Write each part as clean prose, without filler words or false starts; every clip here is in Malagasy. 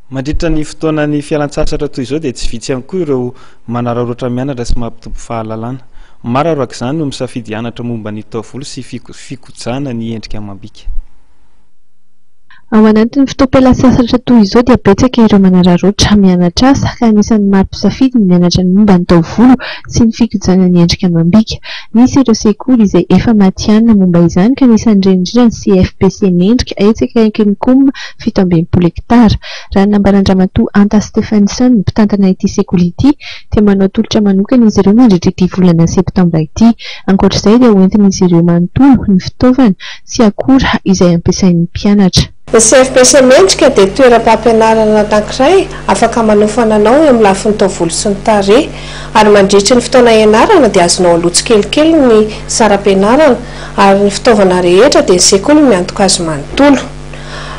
Mandritra ny fotoana ny fialan-tsasatra toy izao dia tsy vitsy ihany koa ireo manararaotra mianatra sy mampitombo fahalalana. Maro araka izany no misafidy hianatra momba ny taovolo sy fikojana ny endrika amam-bika. Ao anatin'ny fotoam-pialan-tsasatra toy izao dia betsaka ireo manararaotra mianatra asa ka anisan'ny maro mpisafidy ny mianatra ny momba ny taovolo sy ny fikojanana ny endrika amam-bika. Misy ireo sekoly izay efa matihanina momba izany ka anisan'ireny indrindra ny CFPC Mendrika Aitsika Enkinkom 720 hektara. Raha nambarandramatoa Anta Stefansson ny mpitantana ity sekoly ity dia manao tolotra manokana izy ireo mandritra ity volana septambra ity. Ankoatr'izay dia hoentin'izy ireo manontolo ny fitaovana sy akora izay ampiasain'ny mpianatra. Ny CFPC Mendrika dia toeram-pampianarana anankiray afaka manofana anao amin'ny lafiny taovolo sy ny tarehy ary mandritra ny fotoana ianarana dia azonao alotsy kelikely ny saram-pianarana ary ny fitaovana rehetra dia ny sekoly miantoka azy manontolo.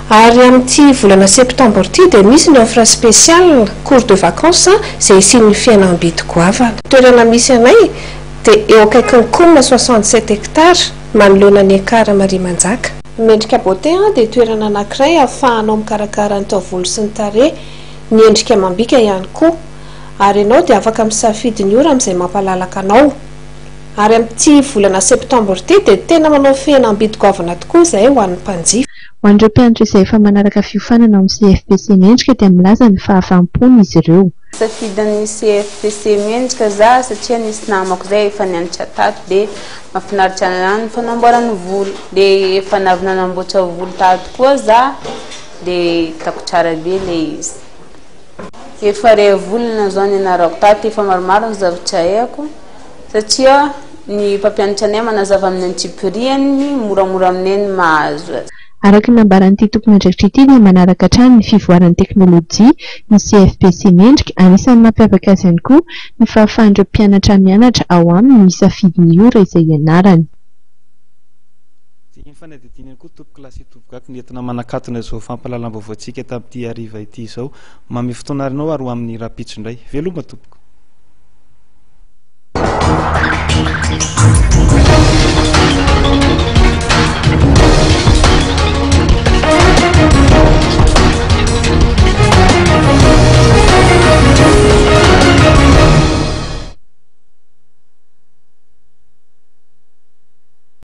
Ary amin'ity volana septambra ity dia misy ny offre spéciale cours de vacances izay isian'ny fihenam-bidy goavana. Toerana misy anay dia eo akaikin'ny komina 67 hektara manoloana ny ekara Mariamanjaka. Mendrika Beauté dia toerana anankiray ahafahanao mikarakara ny taovolo sy ny tarehy, ny endrika amam-bika ihany koa. Ary ianao dia afaka misafidy ny ora amin'izay mampalalaka anao. Ary amin'ity volana septambra ity dia tena manao fihenam-bidy goavana tokoa izay ho an'ny mpanjifa. Ho an'ireo mpianatra izay efa manaraka fiofanana amin'ny CFPC Mendrika dia milaza ny fahafaham-pony izy ireo. Safidan'ny CFPC Mendrika za satria nisy namako izay efa nianatra tato dia mahafinaritra anahy ny fanamboarana volo dia efa navy nanamboatra volo tato koa za dia hitako tsara be ilay izy. Efa ray volana zao nianarako tato efa maromaro ny zavatra haiko satria ny mpampianatra anay manazava amin'ny antsipiriany moramora aminay ny mahazo azy. Araka ny nambaran'ity tompon'andraikitra ity dia manaraka hatrany ny fivoaran'ny teknôlôjia ny CFPC Mendrika. Anisan'ny mampiavaka azy ihany koa ny fahafahan'ireo mpianatra mianatra ao aminy misafidy ny ora izay ianarany. Fanadidina koa tompo-kilasy tompokako nentina manakatona izao fampahalalam-baovaoantsika tamin'ity hariva ity izao mamy fotoanarinao ary ho amin'ny rapitso indray. Veloma tompoko.